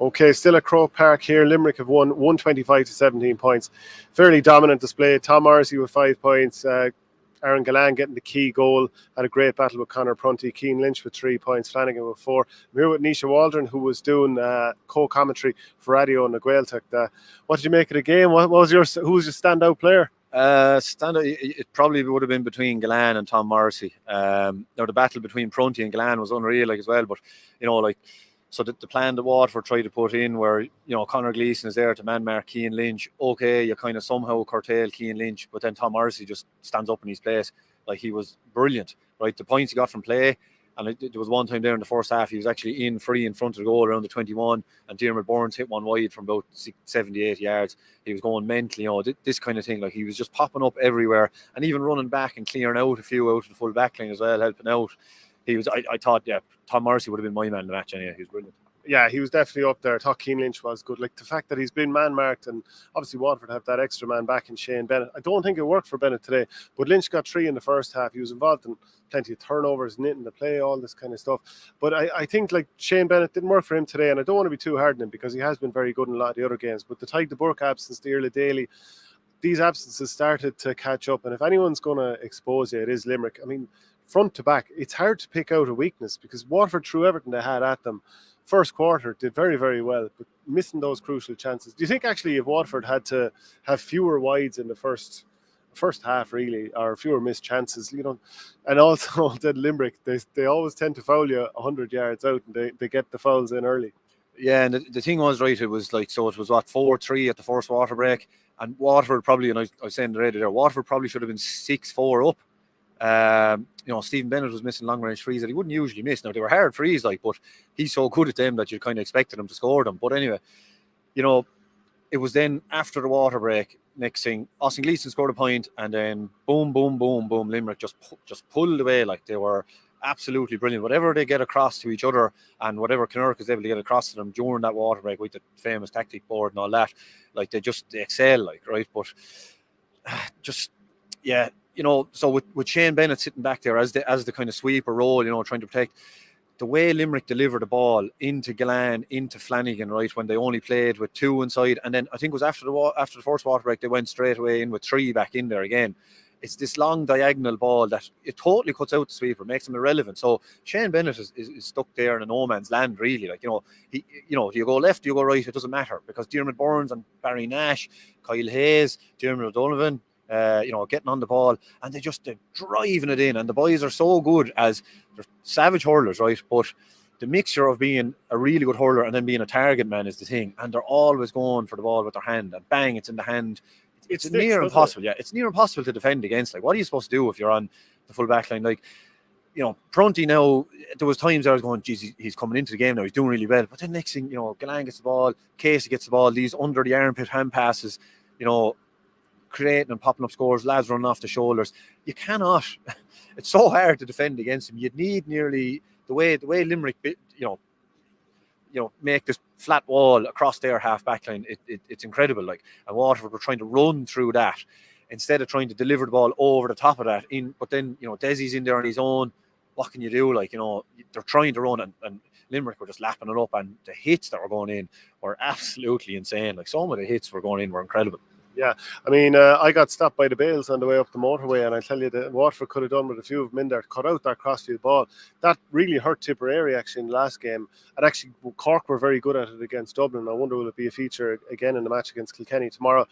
Okay, still at Croke Park here. Limerick have won 125 to 17 points. Fairly dominant display. Tom Morrissey with 5 points. Aaron Gallan getting the key goal. Had a great battle with Conor Prunty. Keane Lynch with 3 points. Flanagan with 4. I'm here with Naoise Waldron, who was doing co-commentary for Raidio and Gaeltachta. What did you make of the game? Who was your standout player? Standout, it probably would have been between Gallan and Tom Morrissey. Now the battle between Prunty and Gallan was unreal, as well. But so the plan that Waterford tried to put in, where Conor Gleason is there to man-mark Keane Lynch. Okay, you kind of somehow curtail Keane Lynch, but then Tom Morrissey just stands up in his place. He was brilliant, right? The points he got from play, and there was one time there in the first half he was actually free in front of the goal around the 21, and Diarmaid Burns hit one wide from about 70-80 yards. He was going mentally, this kind of thing. He was just popping up everywhere, and even running back and clearing out a few out of the full back line as well, helping out. He was. I thought, Tom Morrissey would have been my man in the match anyway. He was brilliant. Yeah, he was definitely up there. I thought Keane Lynch was good. The fact that he's been man-marked, and obviously Waterford have that extra man back in Shane Bennett. I don't think it worked for Bennett today, but Lynch got 3 in the first half. He was involved in plenty of turnovers, knitting the play, all this kind of stuff. But I think Shane Bennett didn't work for him today, and I don't want to be too hard on him because he has been very good in a lot of the other games. But the Tyke de Burke absence, the Irla Daly, these absences started to catch up. And if anyone's going to expose you, it is Limerick. I mean, front to back, it's hard to pick out a weakness because Waterford threw everything they had at them. First quarter did very, very well, but missing those crucial chances. Do you think actually if Waterford had to have fewer wides in the first half, really, or fewer missed chances, and also that Limerick, they always tend to foul you 100 yards out, and they get the fouls in early. Yeah, and the thing was, right, it was so it was 4-3 at the first water break, and Waterford probably, and I was saying the radio there, Waterford probably should have been 6-4 up. Stephen Bennett was missing long range frees that he wouldn't usually miss. Now they were hard frees, but he's so good at them that you kind of expected him to score them. But anyway, it was then after the water break. Next thing, Austin Gleason scored a point, and then boom, boom, boom, boom. Limerick just pulled away. They were absolutely brilliant. Whatever they get across to each other, and whatever Kinnerk is able to get across to them during that water break with the famous tactic board and all that, they excel, right? But so with Shane Bennett sitting back there as the kind of sweeper role, trying to protect, the way Limerick delivered the ball into Gallan, into Flanagan, right, when they only played with 2 inside, and then I think it was after the first water break they went straight away in with 3 back in there again. It's this long diagonal ball that it totally cuts out the sweeper, makes him irrelevant. So Shane Bennett is stuck there in a no man's land, really. Do you go left, do you go right, it doesn't matter, because Diarmaid Burns and Barry Nash, Kyle Hayes, Diarmaid O'Donovan, getting on the ball, and they're driving it in, and the boys are so good as they're savage hurlers, right? But the mixture of being a really good hurler and then being a target man is the thing, and they're always going for the ball with their hand, and bang, it's in the hand. It's near impossible. Yeah, it's near impossible to defend against. What are you supposed to do if you're on the full back line? Prunty now, there was times I was going, geez, he's coming into the game now, he's doing really well. But then next thing, Gallan gets the ball, Casey gets the ball, these under the armpit hand passes, creating and popping up scores, lads running off the shoulders. You cannot. It's so hard to defend against him. You'd need nearly the way Limerick, make this flat wall across their half back line. It's incredible. And Waterford were trying to run through that instead of trying to deliver the ball over the top of that. But then Desi's in there on his own. What can you do? They're trying to run, and Limerick were just lapping it up, and the hits that were going in were absolutely insane. Some of the hits were going in were incredible. Yeah, I mean, I got stopped by the bales on the way up the motorway, and I tell you that Waterford could have done with a few of them in there to cut out that crossfield ball. That really hurt Tipperary actually in the last game, and actually Cork were very good at it against Dublin. I wonder will it be a feature again in the match against Kilkenny tomorrow.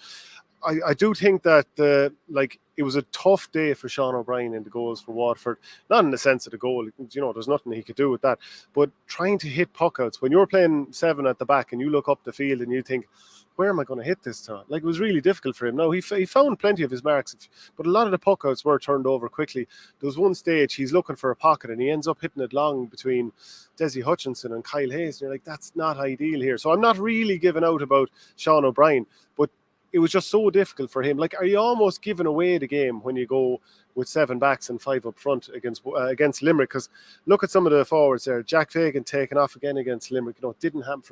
I do think that it was a tough day for Sean O'Brien in the goals for Waterford. Not in the sense of the goal, there's nothing he could do with that. But trying to hit puckouts when you're playing 7 at the back and you look up the field and you think, where am I going to hit this to? It was really difficult for him. Now, he found plenty of his marks, but a lot of the puckouts were turned over quickly. There was one stage he's looking for a pocket and he ends up hitting it long between Desi Hutchinson and Kyle Hayes. And you're like, that's not ideal here. So I'm not really giving out about Sean O'Brien, but it was just so difficult for him. Are you almost giving away the game when you go with 7 backs and 5 up front against Limerick? Because look at some of the forwards there. Jack Fagan taking off again against Limerick. Didn't happen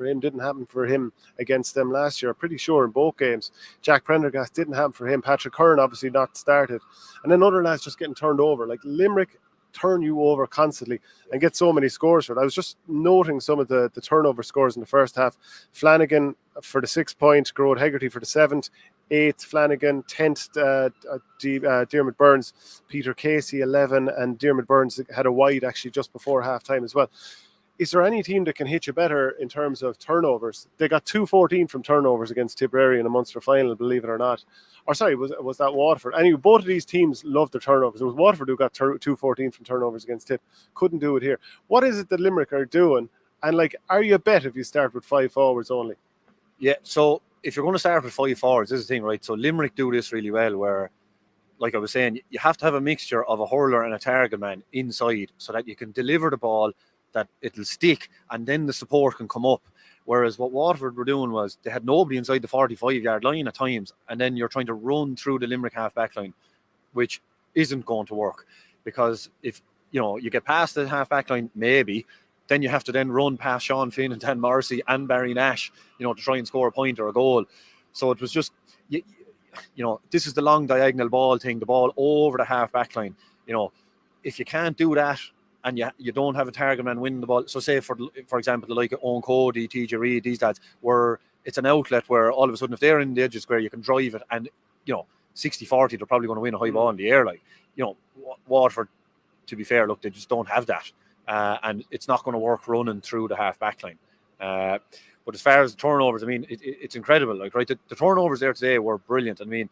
for him against them last year. Pretty sure in both games. Jack Prendergast didn't happen for him. Patrick Hearn obviously not started. And then other lads just getting turned over. Limerick turn you over constantly and get so many scores for it. I was just noting some of the turnover scores in the first half. Flanagan for the 6 point, Grode Hegarty for the 7th, 8th Flanagan, 10th Diarmaid Burns, Peter Casey 11, and Diarmaid Burns had a wide actually just before half time as well. Is there any team that can hit you better in terms of turnovers? They got 2-14 from turnovers against Tipperary in a Munster final, believe it or not. Or sorry, was that Waterford? Anyway, both of these teams loved their turnovers. It was Waterford who got 2-14 from turnovers against Tip. Couldn't do it here. What is it that Limerick are doing? And like, are you a bet if you start with 5 forwards only? Yeah, so if you're going to start with 5 forwards, this is the thing, right? So Limerick do this really well where, like I was saying, you have to have a mixture of a hurler and a target man inside so that you can deliver the ball, that it'll stick, and then the support can come up. Whereas what Waterford were doing was they had nobody inside the 45-yard line at times, and then you're trying to run through the Limerick half-back line, which isn't going to work, because if you get past the half-back line, maybe, then you have to then run past Sean Finn and Dan Morrissey and Barry Nash, to try and score a point or a goal. So it was just, this is the long diagonal ball thing, the ball over the half-back line. If you can't do that, and you don't have a target man winning the ball. So say, for example, the like of Owen Cody, TJ Reid, these lads, where it's an outlet where all of a sudden if they're in the edges square, you can drive it, and 60-40, they're probably going to win a high ball in the air. Like, Waterford, to be fair, look, they just don't have that. And it's not going to work running through the half-back line. But as far as the turnovers, I mean, it's incredible. Like, right, the turnovers there today were brilliant. I mean,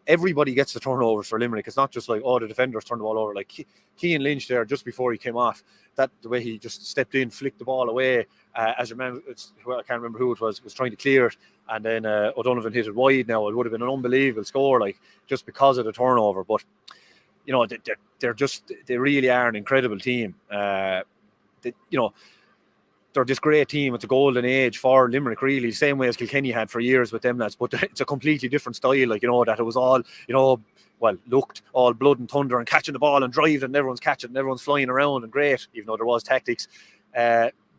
everybody gets the turnovers for Limerick. It's not just like, the defenders turned the ball over. Like Keane Lynch there, just before he came off, the way he just stepped in, flicked the ball away, as your man, I can't remember who it was trying to clear it, and then O'Donovan hit it wide. Now it would have been an unbelievable score, like, just because of the turnover. But they really are an incredible team. They're this great team. It's a golden age for Limerick, really, same way as Kilkenny had for years with them lads, but it's a completely different style, like, that it was all, looked all blood and thunder and catching the ball and driving, and everyone's catching and everyone's flying around and great, even though there was tactics.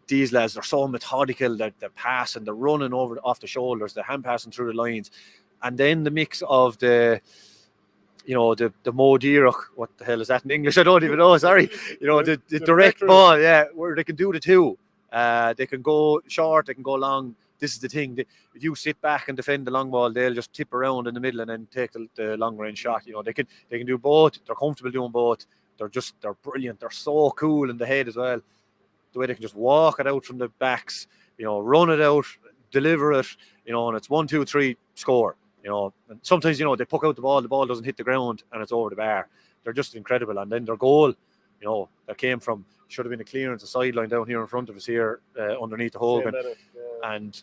These lads are so methodical, that they're passing, they're running off the shoulders, they're hand passing through the lines, and then the mix of the Mo Dírach, what the hell is that in English? I don't even know, sorry. The direct ball, where they can do the two. They can go short, they can go long. This is the thing. If you sit back and defend the long ball, they'll just tip around in the middle and then take the long range shot. They can do both. They're comfortable doing both. They're brilliant. They're so cool in the head as well. The way they can just walk it out from the backs, run it out, deliver it, and it's 1, 2, 3, score. And sometimes, they poke out the ball doesn't hit the ground and it's over the bar. They're just incredible. And then their goal, that came from, should have been a clearance, a sideline down here in front of us here, underneath the Hogan. And,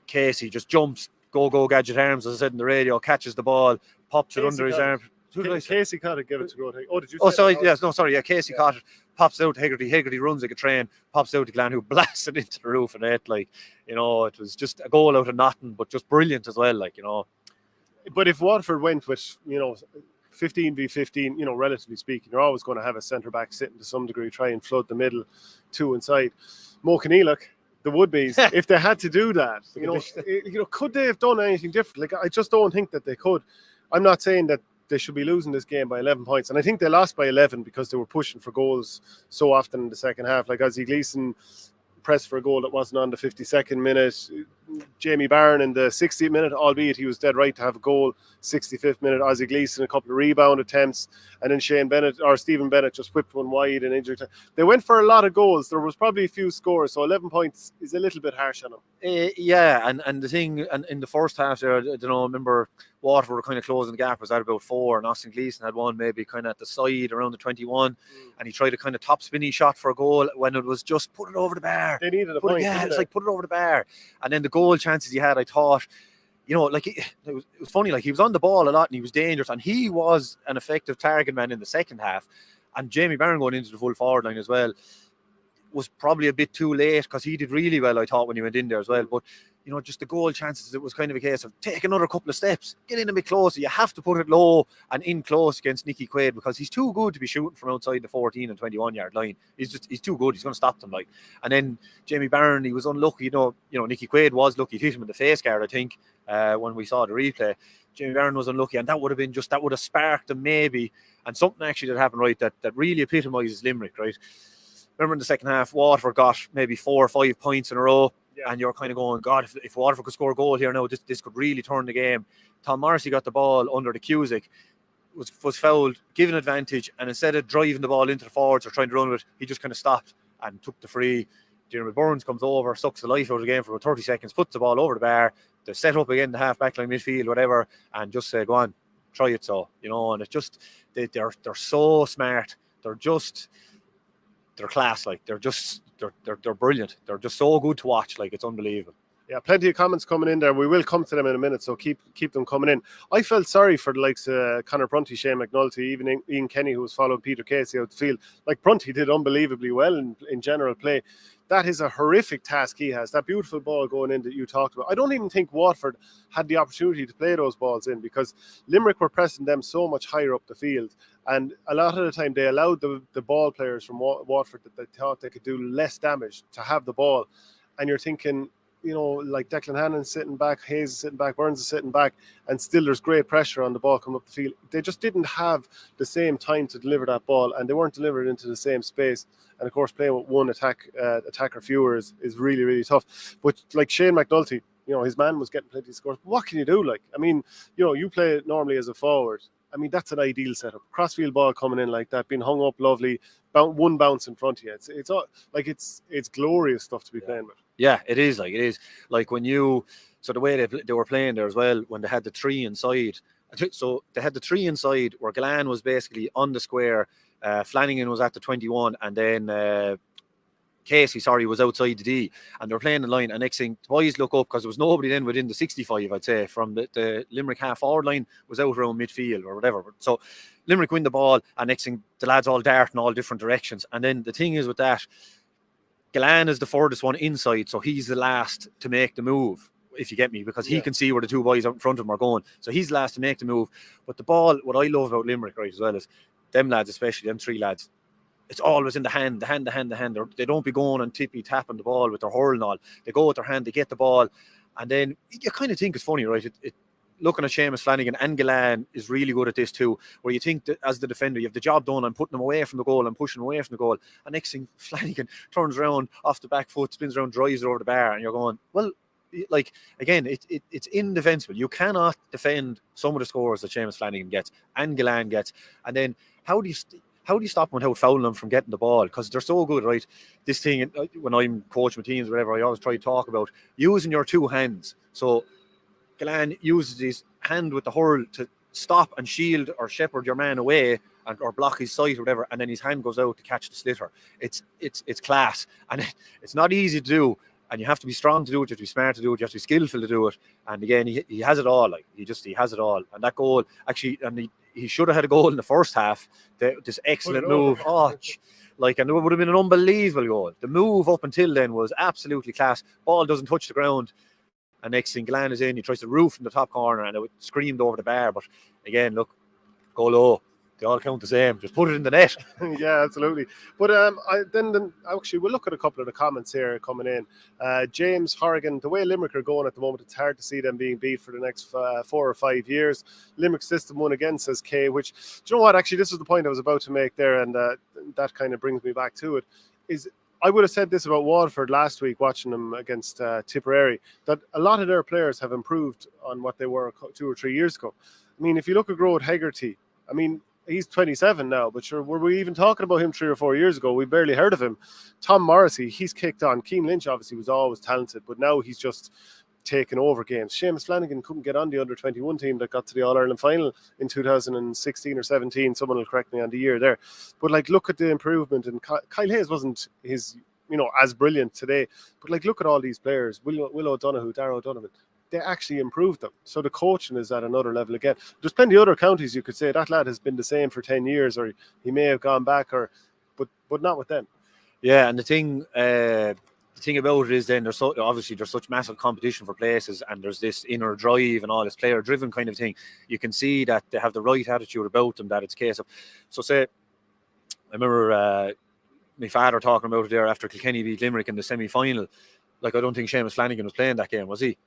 Casey just jumps, go gadget arms, as I said in the radio, catches the ball, pops it under his arm. Casey caught it, give it to go. Oh, did you? Oh, sorry, yes, no, sorry, yeah, Casey caught it, pops out to Hegarty. Hegarty runs like a train, pops out to Glenn, who blasts it into the roof of the net. Like, it was just a goal out of nothing, but just brilliant as well, like, But if Waterford went with, 15v15, relatively speaking, you're always going to have a centre-back sitting to some degree, try and flood the middle, two inside. Mo Kenealach, the Woodbees, if they had to do that, could they have done anything different? Like, I just don't think that they could. I'm not saying that they should be losing this game by 11 points, and I think they lost by 11 because they were pushing for goals so often in the second half. Like, Ozzy Gleason pressed for a goal that wasn't on the 52nd minute. Jamie Barron in the 60th minute, albeit he was dead right to have a goal. 65th minute, Ozzy Gleason, a couple of rebound attempts, and then Stephen Bennett just whipped one wide and injured. They went for a lot of goals. There was probably a few scores, so 11 points is a little bit harsh on them. And the thing, and in the first half there, I don't know, I remember Waterford were kind of closing the gap, was at about 4, and Austin Gleason had one maybe kind of at the side around the 21, and he tried a kind of top spinny shot for a goal when it was just put it over the bar. They needed a point. Yeah, it's like put it over the bar. And then the goal chances he had, I thought, like it was funny, like he was on the ball a lot and he was dangerous, and he was an effective target man in the second half. And Jamie Barron going into the full forward line as well. was probably a bit too late because he did really well, I thought, when he went in there as well. But, you know, just the goal chances, it was kind of a case of take another couple of steps, get in a bit closer. You have to put it low and in close against Nicky Quaid because he's too good to be shooting from outside the 14 and 21 yard line. He's too good. He's going to stop them. Like, and then Jamie Barron, he was unlucky. You know, Nicky Quaid was lucky. He hit him in the face guard, I think, when we saw the replay. Jamie Barron was unlucky, and that would have sparked them maybe. And something actually that happened, right, that really epitomises Limerick, right? Remember in the second half, Waterford got maybe 4 or 5 points in a row. Yeah. And you're kind of going, God, if Waterford could score a goal here now, this could really turn the game. Tom Morrissey got the ball under the Cusick, was fouled, given advantage, and instead of driving the ball into the forwards or trying to run with it, he just kind of stopped and took the free. Jeremy Burns comes over, sucks the life out of the game for about 30 seconds, puts the ball over the bar, they set up again, the half back line, midfield, whatever, and just say, go on, try it. So, you know, and it's just, they're so smart. They're class. Like, they're brilliant. They're just so good to watch. Like, it's unbelievable. Yeah, plenty of comments coming in there. We will come to them in a minute, so keep them coming in. I felt sorry for the likes of Conor Prunty, Shane McNulty, even Ian Kenny, who was following Peter Casey out the field. Like, Prunty did unbelievably well in general play. That is a horrific task he has. That beautiful ball going in that you talked about. I don't even think Waterford had the opportunity to play those balls in because Limerick were pressing them so much higher up the field. And a lot of the time they allowed the ball players from Waterford that they thought they could do less damage to have the ball. And you're thinking, you know, like Declan Hannon's sitting back, Hayes is sitting back, Burns is sitting back, and still there's great pressure on the ball coming up the field. They just didn't have the same time to deliver that ball, and they weren't delivered into the same space. And of course, playing with one attacker fewer is really, really tough. But like Shane McNulty, you know, his man was getting plenty of scores. But what can you do? Like, I mean, you know, you play normally as a forward. I mean, that's an ideal setup. Crossfield ball coming in like that, being hung up lovely, one bounce in front of you. It's all like it's glorious stuff to be playing with. Yeah, it is. Like when you, so the way they were playing there as well, when they had the 3 inside. So they had the 3 inside where Galan was basically on the square, Flanagan was at the 21, and then Casey, was outside the D, and they were playing the line. And next thing, the boys look up because there was nobody then within the 65, I'd say, from the Limerick half forward line was out around midfield or whatever. So Limerick win the ball, and next thing, the lads all dart in all different directions. And then the thing is with that, Galan is the furthest one inside, so he's the last to make the move, if you get me, because he can see where the 2 boys out in front of him are going. So he's the last to make the move. But the ball, what I love about Limerick, right, as well, is them lads, especially them 3 lads, it's always in the hand. They don't be going and tapping the ball with their hurl and all. They go with their hand, they get the ball, and then you kind of think it's funny, right? Looking at Seamus Flanagan and Galan is really good at this too, where you think that as the defender, you have the job done and putting them away from the goal and pushing away from the goal. And next thing, Flanagan turns around off the back foot, spins around, drives it over the bar, and you're going, well, like, again, it's indefensible. You cannot defend some of the scores that Seamus Flanagan gets and Galan gets. And then how do you stop them without fouling them from getting the ball? Because they're so good, right? This thing, when I'm coaching with teams, whatever, I always try to talk about using your 2 hands. So Galan uses his hand with the hurl to stop and shield or shepherd your man away or block his sight or whatever, and then his hand goes out to catch the slitter. It's class, and it's not easy to do, and you have to be strong to do it, you have to be smart to do it, you have to be skillful to do it. And again, he has it all. Like, he has it all. And that goal, actually, and he should have had a goal in the first half. This excellent move. And it would have been an unbelievable goal. The move up until then was absolutely class. Ball doesn't touch the ground. And next thing, Galan is in, he tries to roof in the top corner, and it screamed over the bar. But again, look, go low. They all count the same. Just put it in the net. Yeah, absolutely. But then actually, we'll look at a couple of the comments here coming in. James Horrigan, the way Limerick are going at the moment, it's hard to see them being beat for the next 4 or 5 years. Limerick system won again, says Kay, which, do you know what, actually, this was the point I was about to make there, and that kind of brings me back to it, is I would have said this about Waterford last week, watching them against Tipperary, that a lot of their players have improved on what they were 2 or 3 years ago. I mean, if you look at Grode Hegarty, I mean, he's 27 now, but sure, were we even talking about him 3 or 4 years ago? We barely heard of him. Tom Morrissey, he's kicked on. Keane Lynch obviously was always talented, but now he's just taken over games. Seamus Flanagan couldn't get on the under-21 team that got to the All-Ireland final in 2016 or 17. Someone will correct me on the year there. But, like, look at the improvement. And Kyle Hayes wasn't as brilliant today. But, like, look at all these players. Will O'Donoghue, Darragh O'Donovan. They actually improved them. So the coaching is at another level again. There's plenty of other counties you could say that lad has been the same for 10 years, or he may have gone back, but not with them. Yeah, and the thing about it is then there's such massive competition for places, and there's this inner drive and all this player driven kind of thing. You can see that they have the right attitude about them, that it's a case of, so say, I remember my father talking about it there after Kilkenny beat Limerick in the semi-final. Like, I don't think Seamus Flanagan was playing that game, was he?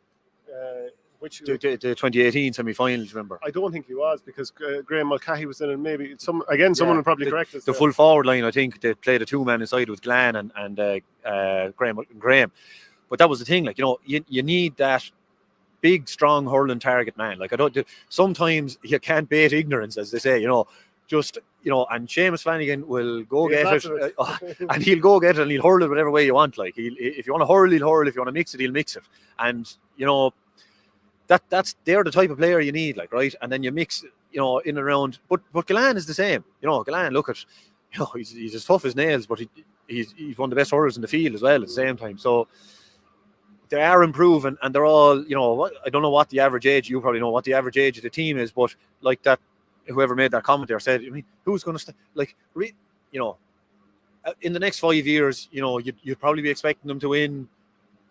Which the 2018 semi-finals, remember? I don't think he was, because Graham Mulcahy was in it. Maybe someone will probably correct us. The full forward line, I think they played a two-man inside with Glenn and Graham. But that was the thing, like, you need that big, strong hurling target man. Like, sometimes you can't bait ignorance, as they say, just, and Seamus Flanagan will go get it, and he'll go get it, and he'll hurl it whatever way you want. Like, if you want to hurl, he'll hurl. If you want to mix it, he'll mix it. And, they're the type of player you need, like, right? And then you mix, in and around. But Gleason is the same. Gleason, look at, he's as tough as nails, but he's one of the best hurlers in the field as well at the same time. So they are improving, and they're all, I don't know what the average age, you probably know what the average age of the team is, but like that, whoever made that comment there said, who's going to in the next 5 years, you'd probably be expecting them to win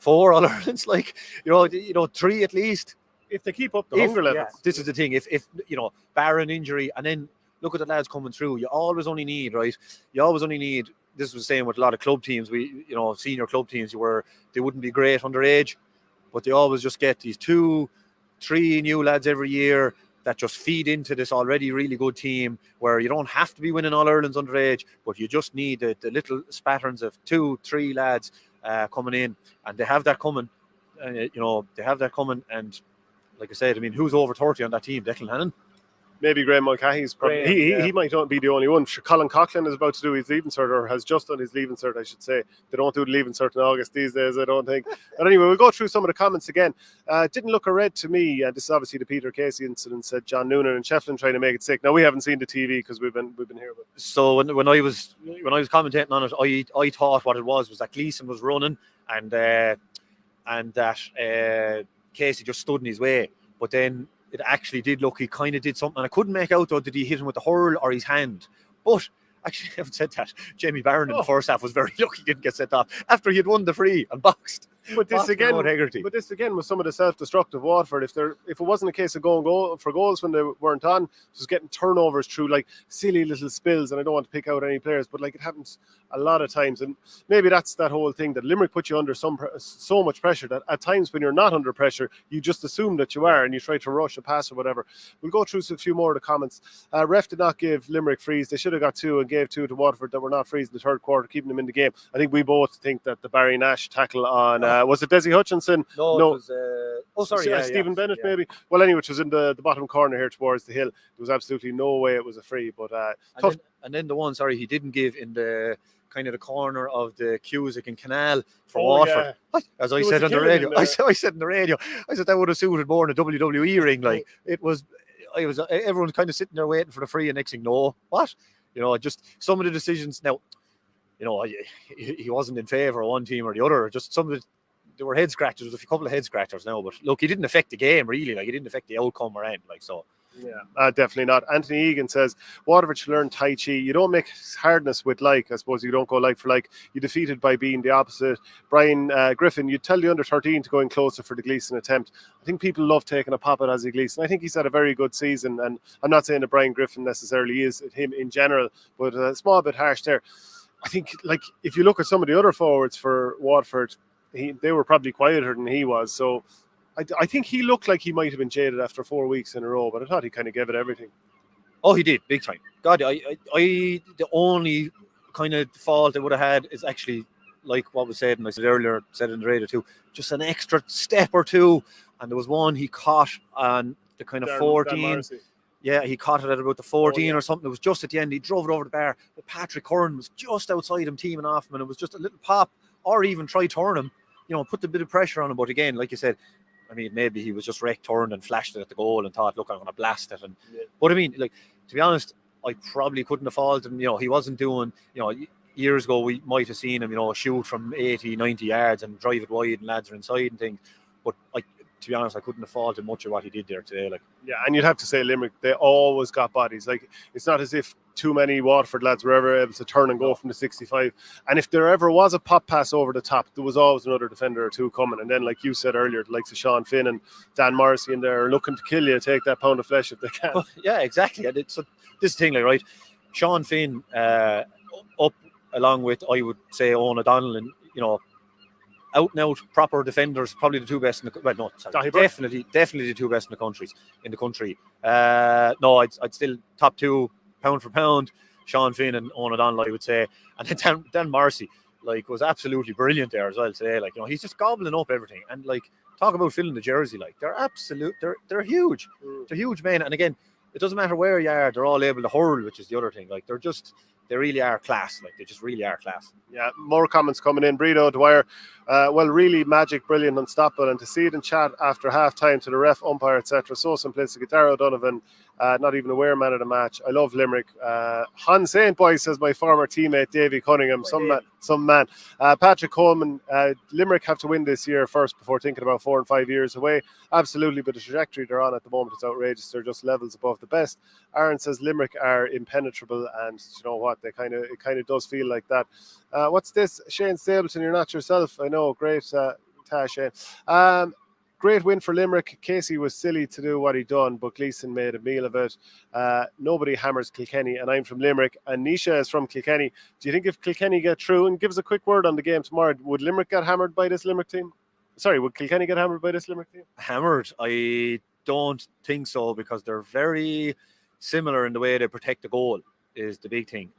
4 All-Irelands, like, 3 at least. If they keep up the hunger levels. Yeah, this is the thing. If barring injury, and then look at the lads coming through, you always only need, right? This was the same with a lot of club teams. Senior club teams, they wouldn't be great underage, but they always just get these 2-3 new lads every year that just feed into this already really good team, where you don't have to be winning All-Irelands underage, but you just need the little spatterns of 2-3 lads coming in, and they have that coming. And like I said, who's over 30 on that team? Declan Hannon? Maybe Graham Mulcahy's probably. He might not be the only one. Colin Coughlin is about to do his leaving cert, or has just done his leaving cert, I should say. They don't do the leaving cert in August these days, I don't think. But anyway, we'll go through some of the comments again. Didn't look a red to me. This is obviously the Peter Casey incident, said John Noonan and Shefflin trying to make it sick. Now, we haven't seen the TV because we've been here. But so when I was commentating on it, I thought what it was that Gleason was running and that Casey just stood in his way. But then it actually did look, he kind of did something. And I couldn't make out, though, did he hit him with the hurl or his hand? But actually, I haven't said that. Jamie Barron in the first half was very lucky he didn't get sent off after he had won the free and boxed. But this again was some of the self-destructive Waterford. If it wasn't a case of going for goals when they weren't on, it was getting turnovers through like silly little spills. And I don't want to pick out any players, but like it happens a lot of times. And maybe that's that whole thing that Limerick put you under so much pressure that at times when you're not under pressure, you just assume that you are and you try to rush a pass or whatever. We'll go through a few more of the comments. Ref did not give Limerick frees. They should have got 2 and gave 2 to Waterford that were not frees in the third quarter, keeping them in the game. I think we both think that the Barry Nash tackle on was it Desi Hutchinson? No. It was, Stephen Bennett, maybe. Well, anyway, which was in the bottom corner here towards the hill. There was absolutely no way it was a free, but tough. And then the one, he didn't give in the kind of the corner of the Cusick and Canal for Waterford. Yeah. As I said on the radio, I said in the radio, I said that would have suited more in a WWE ring. Like it was everyone's kind of sitting there waiting for the free, and next thing, no, what? Just some of the decisions. Now, he wasn't in favour of one team or the other. Just some of there were head scratchers. There's a couple of head scratchers now, but look, he didn't affect the game really. Like he didn't affect the outcome or anything. Like so. Yeah, definitely not. Anthony Egan says Waterford should learn Tai Chi. You don't make hardness with like. I suppose you don't go like for like. You defeated by being the opposite. Brian Griffin, you tell the under 13 to go in closer for the Gleason attempt. I think people love taking a pop at Ozzie Gleason. I think he's had a very good season, and I'm not saying that Brian Griffin necessarily is him in general, but a small bit harsh there. I think like if you look at some of the other forwards for Waterford, they were probably quieter than he was. So I think he looked like he might have been jaded after 4 weeks in a row, but I thought he kind of gave it everything. Oh, he did, big time. God, I the only kind of fault I would have had is actually like what was said, and I said earlier, said in the radio too, just an extra step or two. And there was one he caught on the kind of 14. Yeah, he caught it at about the 14 or something. It was just at the end. He drove it over the bar. But Patrick Curran was just outside him, teaming off him, and it was just a little pop, or even try turn him, put a bit of pressure on him. But again, like you said, maybe he was just turned and flashed it at the goal and thought, look, I'm going to blast it. But like, to be honest, I probably couldn't have faulted him. He wasn't doing, years ago we might have seen him, shoot from 80, 90 yards and drive it wide and lads are inside and things. But to be honest, I couldn't have faulted much of what he did there today. Like, yeah, and you'd have to say Limerick, they always got bodies. Like, it's not as if too many Waterford lads were ever able to turn and go from the 65. And if there ever was a pop pass over the top, there was always another defender or two coming. And then, like you said earlier, the likes of Sean Finn and Dan Morrissey in there are looking to kill you, take that pound of flesh if they can. Well, yeah, exactly. And so this thing, like, right, Sean Finn up along with, I would say, Owen O'Donnell, and out and out proper defenders, probably the two best in the definitely the two best in the country. No, I'd still top two pound for pound, Sean Finn and Owen O'Donnell, I would say. And then Dan Morrissey, like, was absolutely brilliant there as well today. Like, he's just gobbling up everything. And like, talk about filling the jersey, like, they're huge. They're huge men. And again, it doesn't matter where you are, they're all able to hurl, which is the other thing. Like, they really are class. Like, they just really are class. Yeah, more comments coming in. Bredo Dwyer, well, really magic, brilliant, unstoppable. And to see it in chat after half-time to the ref, umpire, etc. So simplistic. Dara O'Donovan, not even aware man of the match. I love Limerick. Han Saint Boy says my former teammate Davy Cunningham. Some man. Patrick Coleman, Limerick have to win this year first before thinking about 4 and 5 years away. Absolutely, but the trajectory they're on at the moment is outrageous. They're just levels above the best. Aaron says Limerick are impenetrable, and you know what? It kind of does feel like that. What's this? Shane Stapleton, you're not yourself. I know. Great, Shane. Great win for Limerick. Casey was silly to do what he done, but Gleason made a meal of it. Nobody hammers Kilkenny, and I'm from Limerick, and Nisha is from Kilkenny. Do you think if Kilkenny get through, and give us a quick word on the game tomorrow, would Limerick get hammered by this Limerick team? Sorry, would Kilkenny get hammered by this Limerick team? Hammered? I don't think so, because they're very similar in the way they protect the goal is the big thing.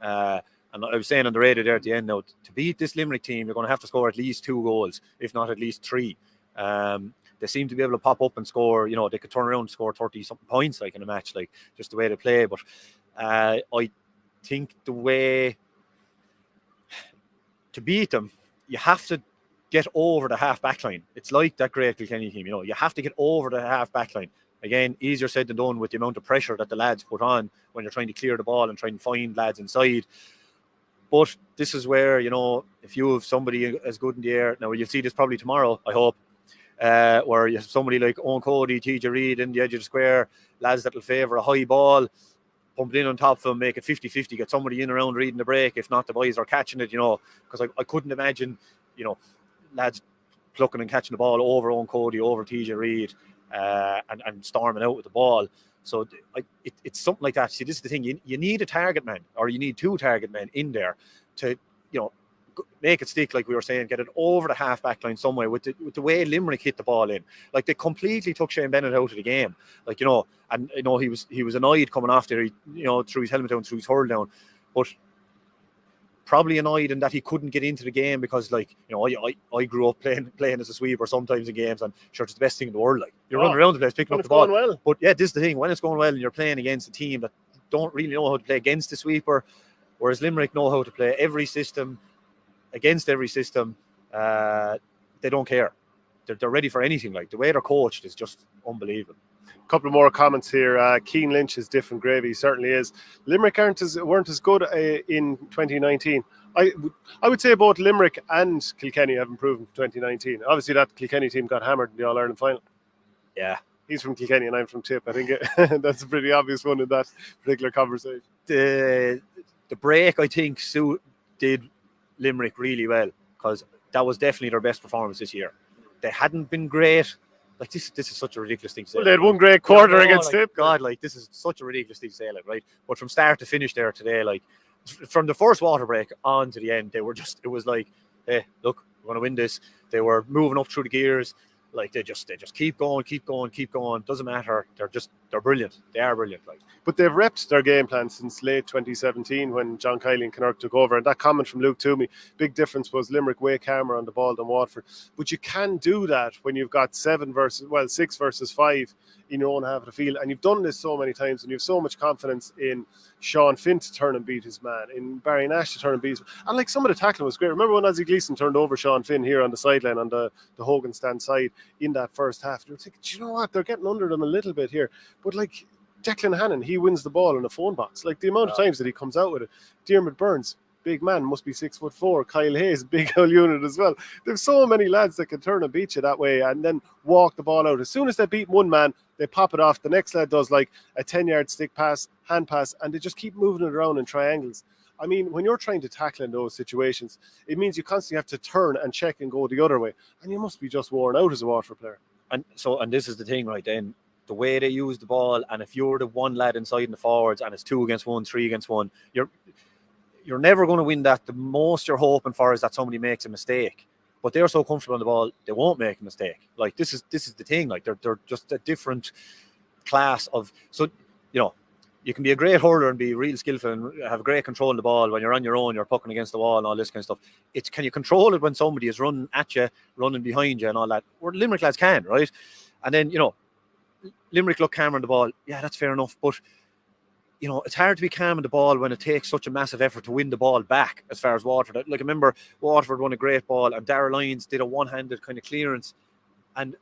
And I was saying on the radio there at the end now, to beat this Limerick team, you're going to have to score at least 2 goals, if not at least 3. They seem to be able to pop up and score. They could turn around and score 30-something points like in a match, like just the way they play. But I think the way to beat them, you have to get over the half back line. It's like that great Kilkenny team. You have to get over the half back line. Again, easier said than done with the amount of pressure that the lads put on when you're trying to clear the ball and trying to find lads inside. But this is where, if you have somebody as good in the air, now you'll see this probably tomorrow, I hope, where you have somebody like Owen Cody, TJ Reid in the edge of the square, lads that will favour a high ball, pump it in on top of them, make it 50-50, get somebody in around reading the break. If not, the boys are catching it, because I couldn't imagine, lads plucking and catching the ball over Owen Cody, over TJ Reid, and storming out with the ball. So it's something like that. See, this is the thing. You need a target man, or you need 2 target men in there to, make it stick, like we were saying, get it over the half back line somewhere with the way Limerick hit the ball in. Like, they completely took Shane Bennett out of the game. Like, and he was annoyed coming off there, threw his helmet down, threw his hurl down, but probably annoyed in that he couldn't get into the game because, like, I grew up playing as a sweeper sometimes in games, and sure, it's the best thing in the world. Like, you're running around the place picking up the ball. Well. But yeah, this is the thing. When it's going well and you're playing against a team that don't really know how to play against the sweeper, whereas Limerick know how to play every system, against every system, they don't care. They're ready for anything. Like, the way they're coached is just unbelievable. A couple of more comments here. Keane Lynch is different gravy, certainly is. Limerick weren't as good in 2019. I would say both Limerick and Kilkenny have improved in 2019. Obviously, that Kilkenny team got hammered in the All-Ireland final. Yeah. He's from Kilkenny and I'm from Tip. I think that's a pretty obvious one in that particular conversation. The break, I think, did Limerick really well, because that was definitely their best performance this year. They hadn't been great. Like, this is such a ridiculous thing to say. Well, they had one great quarter against Tip. God, like, this is such a ridiculous thing to say, like, right? But from start to finish there today, like, from the first water break on to the end, it was like, hey, look, we're going to win this. They were moving up through the gears. Like, they just keep going. Doesn't matter. They're brilliant. They are brilliant. Like, but they've repped their game plan since late 2017 when John Kiley and Kinnerk took over. And that comment from Luke Toomey, big difference was Limerick way calmer on the ball than Waterford. But you can do that when you've got 6 versus 5 in your own half of the field. And you've done this so many times, and you have so much confidence in Sean Finn to turn and beat his man, in Barry Nash to turn and beat his man. And like, some of the tackling was great. Remember when Ozzie Gleason turned over Sean Finn here on the sideline on the Hogan stand side in that first half? You were thinking, do you know what? They're getting under them a little bit here. But like, Declan Hannon, he wins the ball in a phone box. Like, the amount of times that he comes out with it. Diarmuid Burns, big man, must be 6'4". Kyle Hayes, big old unit as well. There's so many lads that can turn and beat you that way and then walk the ball out. As soon as they beat one man, they pop it off. The next lad does like a 10-yard stick pass, hand pass, and they just keep moving it around in triangles. I mean, when you're trying to tackle in those situations, it means you constantly have to turn and check and go the other way. And you must be just worn out as a Waterford player. And this is the thing, right then. The way they use the ball, and if you're the one lad inside in the forwards and it's 2 against 1, 3 against 1, you're never going to win that. The most you're hoping for is that somebody makes a mistake. But they're so comfortable on the ball, they won't make a mistake. Like this is the thing. Like they're just a different class of. So you can be a great hurler and be real skillful and have great control of the ball when you're on your own, you're pucking against the wall and all this kind of stuff. It's can you control it when somebody is running at you, running behind you and all that? Where Limerick lads can, right? And then, Limerick look calmer on the ball. Yeah, that's fair enough. But, it's hard to be calm on the ball when it takes such a massive effort to win the ball back as far as Waterford. Like, I remember Waterford won a great ball and Darragh Lyons did a one-handed kind of clearance. And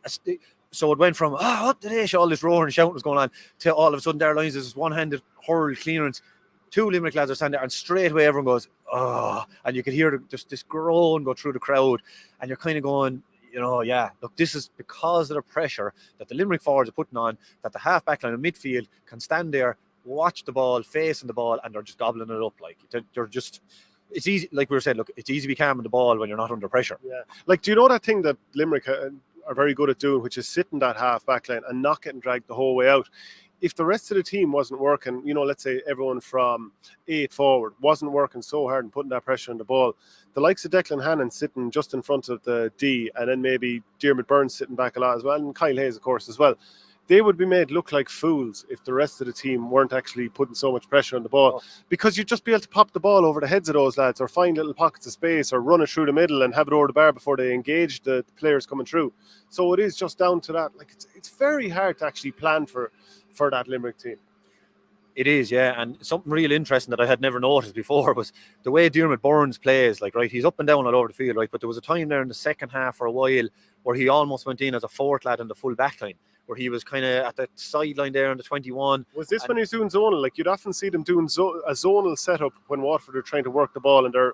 so it went from, what the hell, all this roaring and shouting was going on, to all of a sudden Darragh Lyons does this one-handed hurl clearance. 2 Limerick lads are standing there and straight away everyone goes, and you could hear just this groan go through the crowd. And you're kind of going, look, this is because of the pressure that the Limerick forwards are putting on, that the half-back line of midfield can stand there, watch the ball, facing the ball, and they're just gobbling it up. Like, they're just... It's easy, like we were saying, look, it's easy to be calm on the ball when you're not under pressure. Yeah. Like, do you know that thing that Limerick are very good at doing, which is sitting that half-back line and not getting dragged the whole way out? If the rest of the team wasn't working, let's say everyone from 8 forward wasn't working so hard and putting that pressure on the ball, the likes of Declan Hannon sitting just in front of the D, and then maybe Diarmaid Byrne sitting back a lot as well, and Kyle Hayes, of course, as well, they would be made look like fools if the rest of the team weren't actually putting so much pressure on the ball, because you'd just be able to pop the ball over the heads of those lads or find little pockets of space or run it through the middle and have it over the bar before they engage the players coming through. So it is just down to that. Like, it's very hard to actually plan for that Limerick team. It is, yeah. And something real interesting that I had never noticed before was the way Diarmaid Byrne plays. Like, right, he's up and down all over the field, right? But there was a time there in the second half for a while where he almost went in as a 4th lad in the full back line, where he was kind of at the sideline there on the 21. Was this when he was doing zonal? Like, you'd often see them doing a zonal setup when Waterford are trying to work the ball and they're,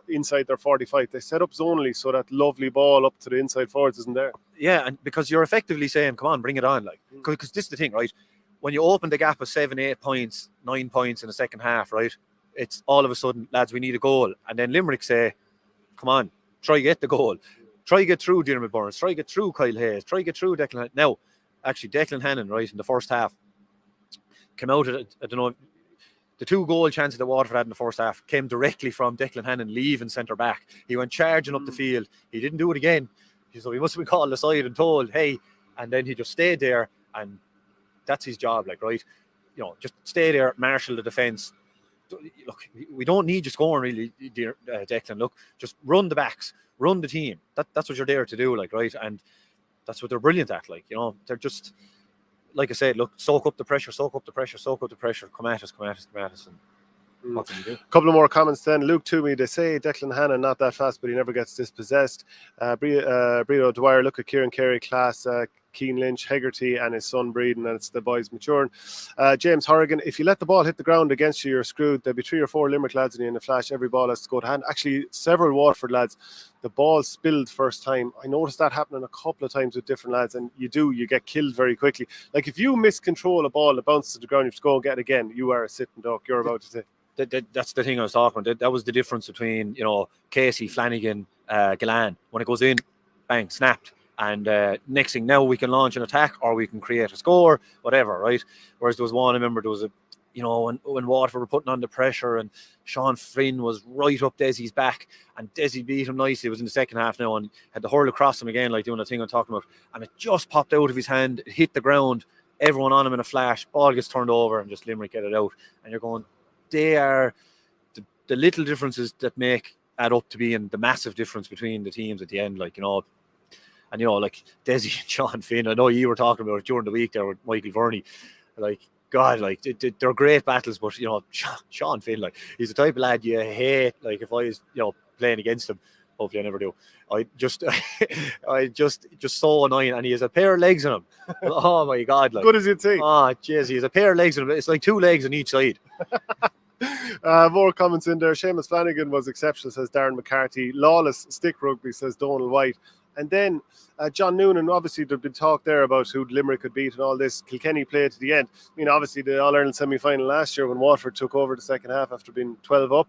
inside their 45. They set up zonally so that lovely ball up to the inside forwards isn't there. Yeah, and because you're effectively saying, come on, bring it on. Like, because this is the thing, right? When you open the gap of 7, 8 points, 9 points in the second half, right? It's all of a sudden, lads, we need a goal. And then Limerick say, come on, try get the goal. Try get through Diarmaid Byrne. Try get through Kyle Hayes. Try get through Declan. Now, actually, Declan Hannon, right, in the first half, came out at, I don't know, the 2 goal chances that Waterford had in the first half came directly from Declan Hannon leaving centre back. He went charging up the field. He didn't do it again. So he must have been called aside and told, hey, and then he just stayed there, and that's his job, like, right? Just stay there, marshal the defence. Look, we don't need you scoring, really, dear Declan. Look, just run the backs, run the team. That's what you're there to do, like, right? And that's what they're brilliant at, like, they're just, like I said, look, soak up the pressure, come at us, and what can you do? A couple of more comments then. Luke Toomey, they say Declan Hannon not that fast, but he never gets dispossessed. Brito Dwyer, look at Kieran Carey, class. Keane Lynch, Hegarty, and his son breeding, and it's the boys maturing. James Horrigan, if you let the ball hit the ground against you, you're screwed. There'll be 3 or 4 Limerick lads in a flash. Every ball has to go to hand. Actually, several Waterford lads, the ball spilled first time. I noticed that happening a couple of times with different lads, and you get killed very quickly. Like, if you miscontrol a ball that bounces to the ground, you have to go and get it again. You are a sitting duck. You're about to say. That's the thing I was talking about. That was the difference between, Casey, Flanagan, Gleason. When it goes in, bang, snapped. And next thing, now we can launch an attack or we can create a score, whatever, right? Whereas there was one, I remember there was when Waterford were putting on the pressure and Sean Flynn was right up Desi's back and Desi beat him nicely. It was in the second half now and had the hurl across him again, like doing the thing I'm talking about. And it just popped out of his hand, it hit the ground, everyone on him in a flash, ball gets turned over and just Limerick get it out. And you're going, they are the little differences that add up to being the massive difference between the teams at the end, like, And, like Desi and Sean Finn, I know you were talking about it during the week there with Michael Verney. Like, God, like, they're great battles, but, Sean Finn, like, he's the type of lad you hate. Like, if I was, playing against him, hopefully I never do, I just so annoying. And he has a pair of legs on him. Oh, my God. Like, good as you'd say. Oh, jeez, he has a pair of legs on him. It's like 2 legs on each side. More comments in there. Seamus Flanagan was exceptional, says Darren McCarthy. Lawless stick rugby, says Donald White. And then John Noonan, obviously there'd been talk there about who Limerick could beat and all this. Kilkenny played to the end. I mean, obviously the All-Ireland semi-final last year when Waterford took over the second half after being 12 up.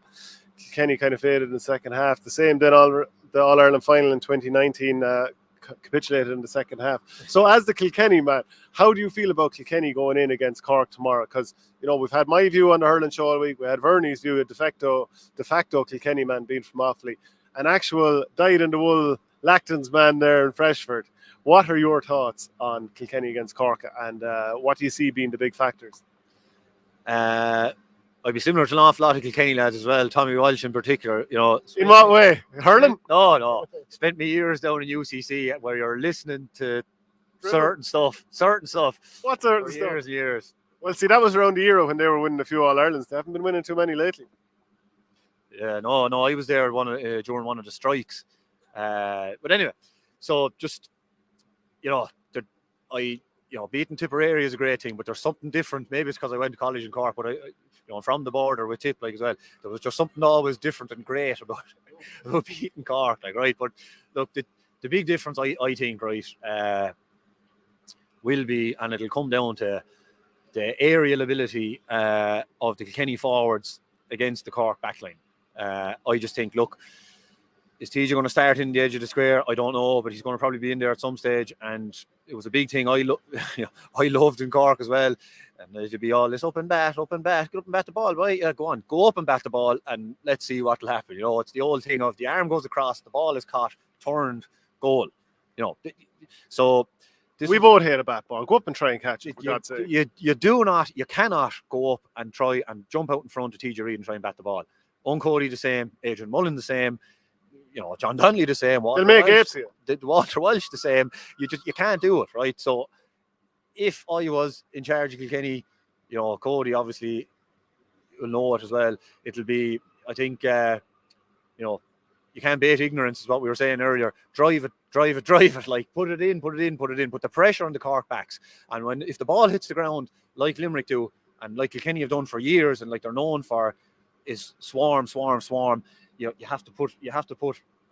Kilkenny kind of faded in the second half. The same then the All-Ireland final in 2019 capitulated in the second half. So as the Kilkenny man, how do you feel about Kilkenny going in against Cork tomorrow? Because, you know, we've had my view on the hurling show all week. We had Verney's view, a de facto Kilkenny man being from Offaly. An actual dyed-in-the-wool Lacton's man there in Freshford. What are your thoughts on Kilkenny against Cork, and what do you see being the big factors? I'd be similar to an awful lot of Kilkenny lads as well, Tommy Walsh in particular. You know, in what way? Hurling? No. Spent me years down in UCC where you're listening to certain stuff. What certain stuff? Years. Well, see, that was around the era when they were winning a few All-Irelands. They haven't been winning too many lately. Yeah, no, I was there during one of the strikes. But anyway, so just, you know, beating Tipperary is a great thing, but there's something different. Maybe it's because I went to college in Cork, but I'm from the border with Tip, like, as well. There was just something always different and great about beating Cork, like, right? But look, the big difference, I think, right, will be, and it'll come down to the aerial ability of the Kilkenny forwards against the Cork backline. I just think, look, is TJ going to start in the edge of the square? I don't know, but he's going to probably be in there at some stage. And it was a big thing I loved in Cork as well. And there'd be all this up and bat, get up and bat the ball. Right? Yeah, go on, go up and bat the ball, and let's see what'll happen. You know, it's the old thing of the arm goes across, the ball is caught, turned, goal. You know, so we both hate a bat ball. Go up and try and catch it. You cannot go up and try and jump out in front of TJ Reid and try and bat the ball. Cody the same, Adrian Mullen the same. You know, John Donnelly the same. They'll make apes here. Walter Walsh the same. You can't do it, right? So if I was in charge of Kilkenny, you know, Cody obviously will know it as well. It'll be, I think, you know, you can't bait ignorance, is what we were saying earlier. Drive it. Like, put it in. Put the pressure on the Cork backs. And if the ball hits the ground, like Limerick do, and like Kilkenny have done for years, and like they're known for, is swarm. You have to put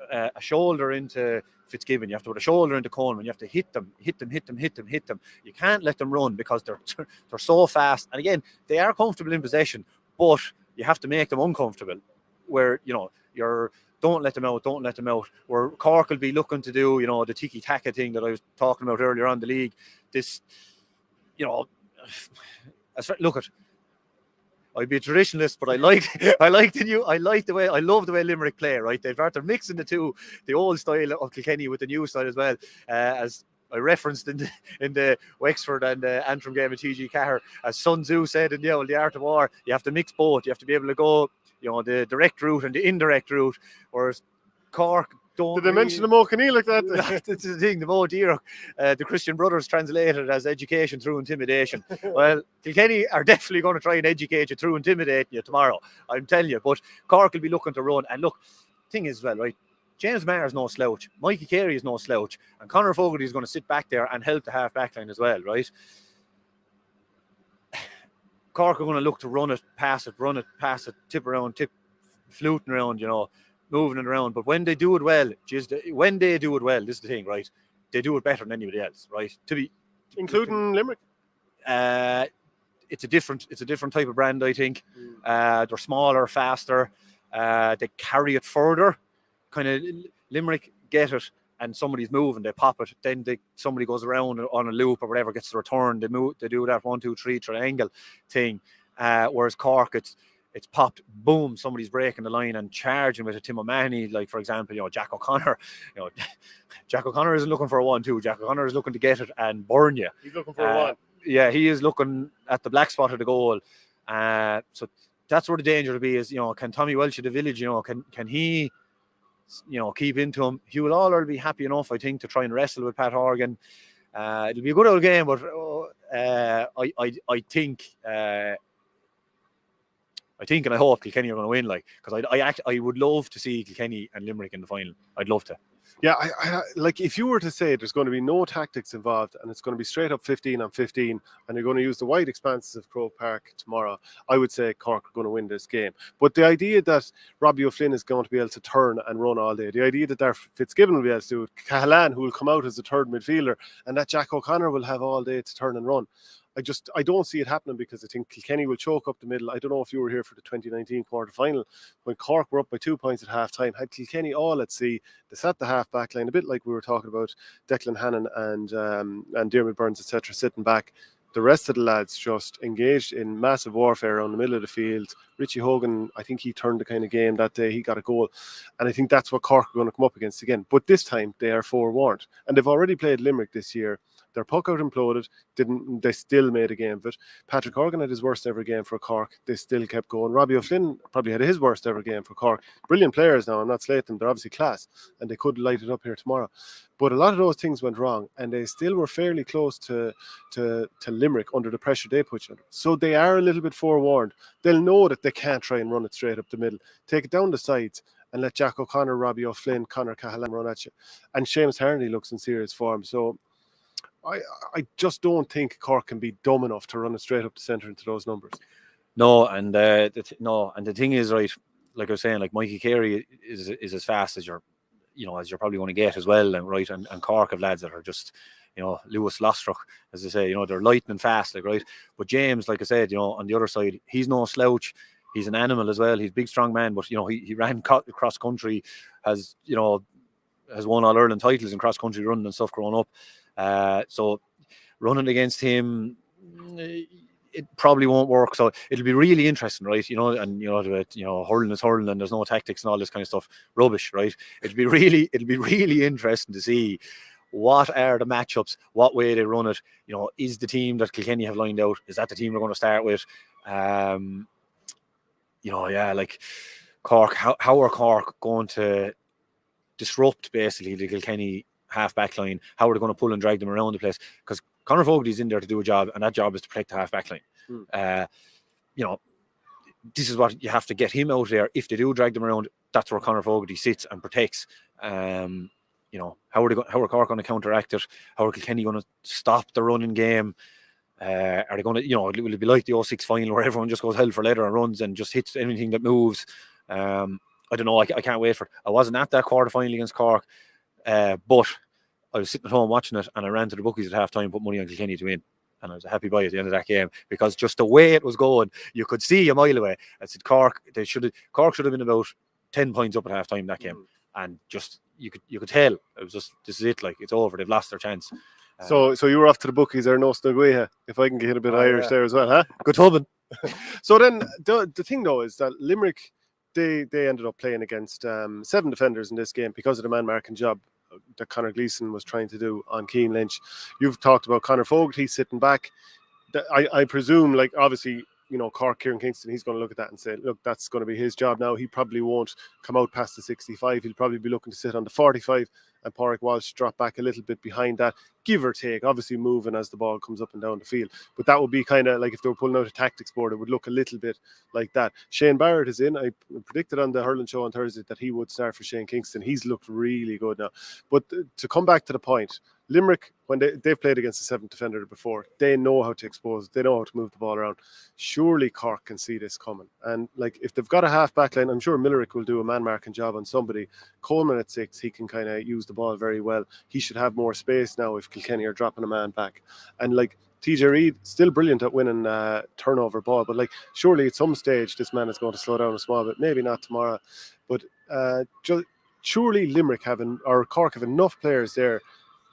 a shoulder into Fitzgibbon. You have to put a shoulder into Coleman. You have to hit them. You can't let them run because they're so fast. And again, they are comfortable in possession, but you have to make them uncomfortable. Where, you know, don't let them out. Where Cork will be looking to do, you know, the tiki-taka thing that I was talking about earlier on the league. This, you know, look at. I'd be a traditionalist, but I love the way Limerick play, right? They're mixing the old style of Kilkenny with the new style as well, as I referenced in the Wexford and Antrim game of TG Cahir, as Sun Tzu said in the Art of War, you have to mix both. You have to be able to go, you know, the direct route and the indirect route, whereas Cork don't. Did they mention the Mo Kenny like that? That's the thing, the Mo Dírach, the Christian Brothers translated as education through intimidation. Well, Kilkenny are definitely going to try and educate you through intimidating you tomorrow, I'm telling you. But Cork will be looking to run. And look, thing is, well, right, James Maher is no slouch. Mikey Carey is no slouch. And Conor Fogarty is going to sit back there and help the half-back line as well, right? Cork are going to look to run it, pass it, tip around, fluting around, you know, moving it around. But when they do it well, this is the thing, right? They do it better than anybody else, right? Including Limerick. It's a different type of brand, I think. They're smaller, faster. They carry it further. Kind of Limerick get it, and somebody's moving, they pop it. Then somebody goes around on a loop or whatever, gets the return. They do that 1-2-3 triangle thing. Whereas Cork, it's popped, boom, somebody's breaking the line and charging with a Tim O'Mahony, like, for example, you know, Jack O'Connor. You know, Jack O'Connor isn't looking for a 1-2. Jack O'Connor is looking to get it and burn you. He's looking for a 1. Yeah, he is looking at the black spot of the goal. So that's where the danger will be, is, you know, can Tommy Welsh of the Village, you know, can he, you know, keep into him? Hugh Lawler will be happy enough, I think, to try and wrestle with Pat Horgan. It'll be a good old game, but I think and I hope Kilkenny are going to win, like, because I would love to see Kilkenny and Limerick in the final. I'd love to. Yeah, I like if you were to say there's going to be no tactics involved and it's going to be straight up 15 on 15 and you're going to use the wide expanses of Croke Park tomorrow, I would say Cork are going to win this game. But the idea that Robbie O'Flynn is going to be able to turn and run all day, the idea that Darth Fitzgibbon will be able to do it, Cahalan who will come out as a third midfielder, and that Jack O'Connor will have all day to turn and run. I don't see it happening because I think Kilkenny will choke up the middle. I don't know if you were here for the 2019 quarter-final when Cork were up by 2 points at half-time. Had Kilkenny all at sea. They sat the half-back line, a bit like we were talking about Declan Hannon and Diarmuid Burns, etc., sitting back. The rest of the lads just engaged in massive warfare around the middle of the field. Richie Hogan, I think he turned the kind of game that day. He got a goal. And I think that's what Cork are going to come up against again. But this time, they are forewarned. And they've already played Limerick this year. Their puck out imploded. They still made a game of it. Patrick Horgan had his worst ever game for Cork. They still kept going. Robbie O'Flynn probably had his worst ever game for Cork. Brilliant players now. I'm not slating them. They're obviously class. And they could light it up here tomorrow. But a lot of those things went wrong. And they still were fairly close to Limerick under the pressure they put under. So they are a little bit forewarned. They'll know that they can't try and run it straight up the middle. Take it down the sides and let Jack O'Connor, Robbie O'Flynn, Conor Cahalan run at you. And Seamus Harney looks in serious form. So I just don't think Cork can be dumb enough to run it straight up the centre into those numbers. No, and the thing is, right, like I was saying, like Mikey Carey is as fast as you're probably going to get as well, and right, and Cork have lads that are just, Lewis Lostruck, as they say, they're lightning fast, like, right. But James, like I said, on the other side, he's no slouch. He's an animal as well. He's a big, strong man, but he ran cross country, has won all Ireland titles in cross country running and stuff growing up. So running against him, it probably won't work. So it'll be really interesting, right? Hurling is hurling, and there's no tactics and all this kind of stuff. Rubbish, right? It'll be really interesting to see what are the matchups, what way they run it. Is the team that Kilkenny have lined out, is that the team we're going to start with? Like Cork, how are Cork going to disrupt basically the Kilkenny half-back line? How are they going to pull and drag them around the place? Because Conor Fogarty's in there to do a job, and that job is to protect the half-back line. This is what you have to get him out there. If they do drag them around, that's where Conor Fogarty sits and protects. How are Cork going to counteract it? How are Kilkenny going to stop the running game? Are they going to, will it be like the 06 final where everyone just goes hell for leather and runs and just hits anything that moves? I don't know. I can't wait for it. I wasn't at that quarter final against Cork, but I was sitting at home watching it, and I ran to the bookies at half time and put money on Kilkenny to win. And I was a happy boy at the end of that game, because just the way it was going, you could see a mile away. I said Cork should have been about 10 points up at half time that game. And just you could tell it was just, this is it, like, it's over. They've lost their chance. So you were off to the bookies, or no Snugweha, if I can get a bit Irish there as well, huh? Good hubbing. So then the thing though is that Limerick, they ended up playing against 7 defenders in this game because of the man marking job that Conor Gleason was trying to do on Keane Lynch. You've talked about Conor Fogarty sitting back. I presume, like, obviously, Cork, Kieran Kingston, he's going to look at that and say, look, that's going to be his job now. He probably won't come out past the 65. He'll probably be looking to sit on the 45, and Pádraig Walsh drop back a little bit behind that, give or take, obviously moving as the ball comes up and down the field. But that would be kind of like if they were pulling out a tactics board, it would look a little bit like that. Shane Barrett is in. I predicted on the hurling show on Thursday that he would start for Shane Kingston. He's looked really good now. But to come back to the point, Limerick, when they've played against the 7th defender before, they know how to expose it. They know how to move the ball around. Surely Cork can see this coming. And like, if they've got a half-back line, I'm sure Millerick will do a man-marking job on somebody. Coleman at 6, he can kind of use the ball very well. He should have more space now if Kilkenny are dropping a man back. And like, TJ Reid, still brilliant at winning turnover ball, but like, surely at some stage this man is going to slow down a small bit. Maybe not tomorrow, but surely Limerick or Cork have enough players there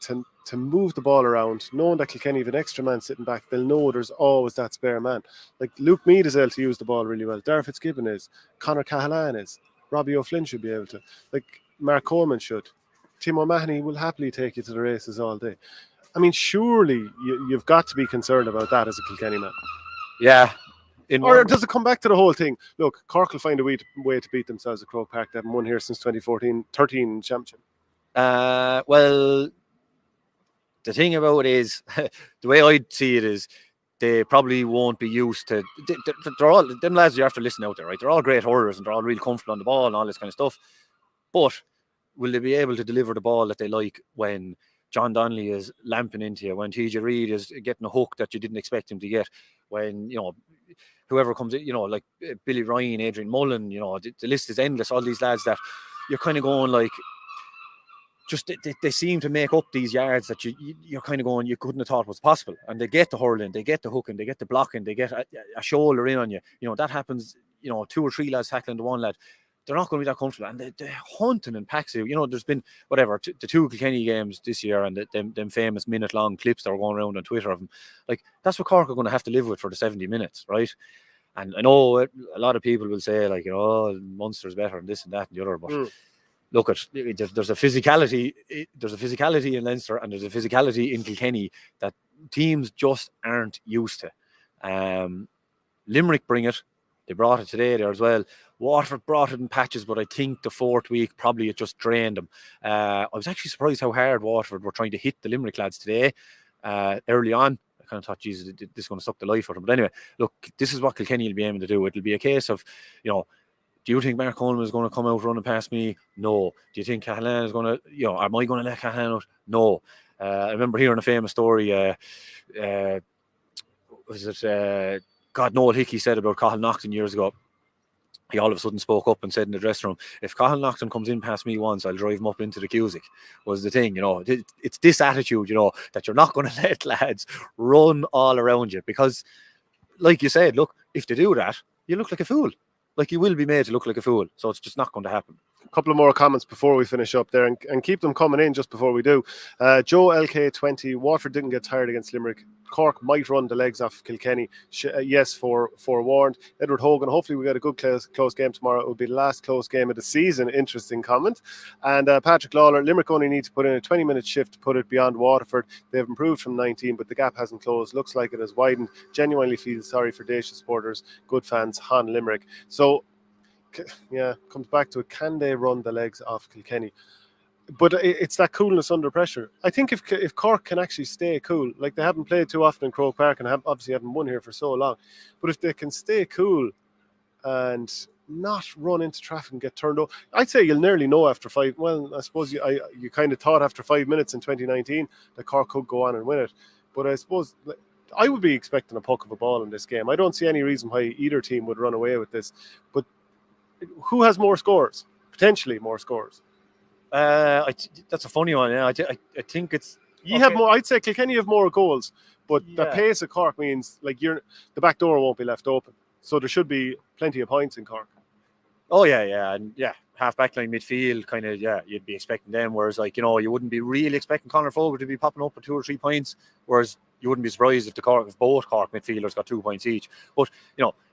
to move the ball around, knowing that Kilkenny have an extra man sitting back. They'll know there's always that spare man. Like, Luke Meade is able to use the ball really well. Darragh Fitzgibbon is. Conor Cahalan is. Robbie O'Flynn should be able to. Like, Mark Coleman should. Tim O'Mahony will happily take you to the races all day. I mean, surely you've got to be concerned about that as a Kilkenny man. Yeah. Or does it come back to the whole thing? Look, Cork will find a way to beat themselves at Croke Park. They haven't won here since 2013 championship. Well, the thing about it is, the way I see it is, they probably won't be used to. They're all them lads you have to listen out there, right? They're all great hurlers and they're all really comfortable on the ball and all this kind of stuff. But will they be able to deliver the ball that they like when John Donnelly is lamping into you, when TJ Reid is getting a hook that you didn't expect him to get, when, whoever comes in, like Billy Ryan, Adrian Mullen, the list is endless. All these lads that you're kind of going like, just they seem to make up these yards that you're kind of going, you couldn't have thought was possible. And they get the hurling, they get the hooking, they get the blocking, they get a shoulder in on you. That happens, 2 or 3 lads tackling the one lad. They're not going to be that comfortable. And they're hunting and packs. There's been, whatever, the 2 Kilkenny games this year and them famous minute-long clips that were going around on Twitter of them. Like, that's what Cork are going to have to live with for the 70 minutes, right? And I know a lot of people will say, like, Munster's better and this and that and the other, but... Look, there's a physicality. There's a physicality in Leinster and there's a physicality in Kilkenny that teams just aren't used to. Limerick bring it. They brought it today there as well. Waterford brought it in patches, but I think the 4th week probably it just drained them. I was actually surprised how hard Waterford were trying to hit the Limerick lads today early on. I kind of thought, Jesus, this is going to suck the life out of them. But anyway, look, this is what Kilkenny will be aiming to do. It'll be a case of, do you think Mark Coleman is going to come out running past me? No. Do you think Cahalane is going to, am I going to let Cahalane out? No. I remember hearing a famous story. God, Noel Hickey said about Cathal Naughton years ago. He all of a sudden spoke up and said in the dressing room, if Cathal Naughton comes in past me once, I'll drive him up into the Cusick, was the thing. It's this attitude, that you're not going to let lads run all around you. Because, like you said, look, if they do that, you look like a fool. Like, you will be made to look like a fool. So it's just not going to happen. A couple of more comments before we finish up there, and keep them coming in just before we do. Joe LK20, Waterford didn't get tired against Limerick. Cork might run the legs off Kilkenny. Yes, forewarned. Edward Hogan, hopefully we get a good close game tomorrow. It will be the last close game of the season. Interesting comment. And Patrick Lawler, Limerick only need to put in a 20-minute shift to put it beyond Waterford. They have improved from 19, but the gap hasn't closed. Looks like it has widened. Genuinely feel sorry for Dacia supporters. Good fans, Han Limerick. So, yeah, comes back to it. Can they run the legs off Kilkenny? But it's that coolness under pressure. I think if Cork can actually stay cool, like they haven't played too often in Croke Park and obviously haven't won here for so long, but if they can stay cool and not run into traffic and get turned over, I'd say you'll nearly know after 5. Well, I suppose you kind of thought after 5 minutes in 2019 that Cork could go on and win it. But I suppose I would be expecting a puck of a ball in this game. I don't see any reason why either team would run away with this. But who has more scores? Potentially more scores. That's a funny one. Yeah, I think it's you have more. I'd say Kilkenny have more goals, but the pace of Cork means like the back door won't be left open, so there should be plenty of points in Cork. Oh yeah, and half back line midfield, kind of you'd be expecting them. Whereas you wouldn't be really expecting Conor Fogarty to be popping up with 2 or 3 points. Whereas you wouldn't be surprised if both Cork midfielders got 2 points each. But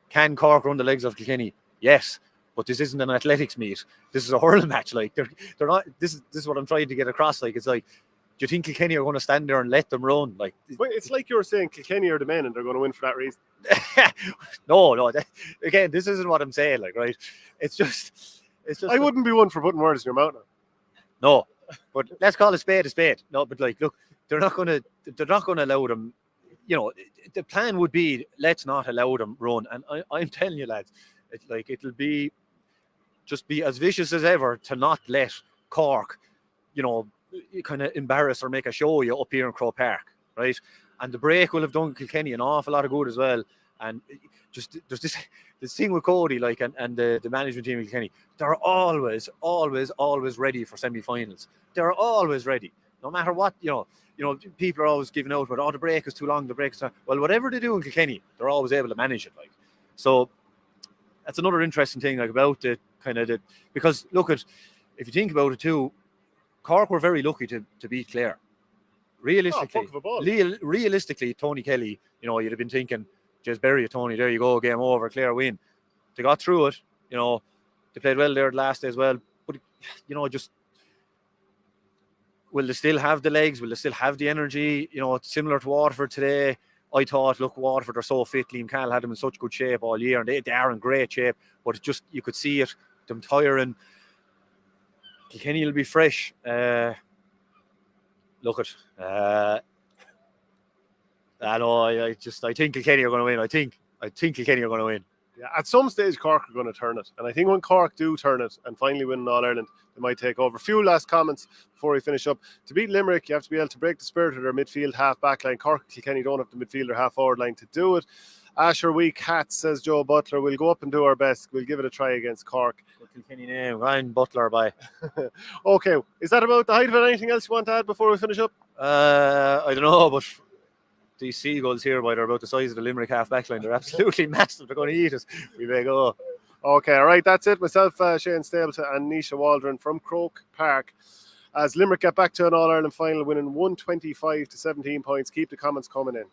can Cork run the legs of Kilkenny? Yes. But this isn't an athletics meet. This is a hurling match. Like they're not. This is what I'm trying to get across. Like it's like, do you think Kilkenny are going to stand there and let them run? Like it's like you were saying, Kilkenny are the men and they're going to win for that reason. No. Again, this isn't what I'm saying. Like right, it's just. I wouldn't be one for putting words in your mouth. No, but let's call a spade a spade. No, but like, look, they're not going to allow them. The plan would be let's not allow them run. And I'm telling you, lads, it'll be. Just be as vicious as ever to not let Cork, kind of embarrass or make a show you up here in Croke Park, right? And the break will have done Kilkenny an awful lot of good as well. And just there's this thing with Cody, and the management team of Kilkenny, they're always ready for semi-finals. They're always ready, no matter what. People are always giving out about the break is too long, the break is too long. Well, whatever they do in Kilkenny, they're always able to manage it. So. That's another interesting thing about it, because look if you think about it too, Cork were very lucky to beat Clare. Realistically, Tony Kelly, you'd have been thinking, just bury it, Tony, there you go, game over, Clare win. They got through it, they played well there last day as well, but just will they still have the legs? Will they still have the energy? It's similar to Waterford today. I thought, look, Waterford are so fit. Liam Cahill had them in such good shape all year, and they are in great shape. But you could see it, them tiring. Kilkenny will be fresh. I know. I think Kilkenny are going to win. I think Kilkenny are going to win. Yeah, at some stage Cork are going to turn it, and I think when Cork do turn it and finally win an All-Ireland, they might take over. A few last comments before we finish up. To beat Limerick, you have to be able to break the spirit of their midfield half-back line. Cork and Kilkenny don't have the midfield or half-forward line to do it. Asher weak hats, says Joe Butler. We'll go up and do our best. We'll give it a try against Cork. Kilkenny name, Ryan Butler by. Okay, is that about the height of it? Anything else you want to add before we finish up? I don't know, but these seagulls here, they're about the size of the Limerick half-back line. They're absolutely massive. They're going to eat us. We may go. Okay, all right, that's it. Myself, Shane Stapleton and Naoise Waldron from Croke Park. As Limerick get back to an All-Ireland final, winning 125 to 17 points. Keep the comments coming in.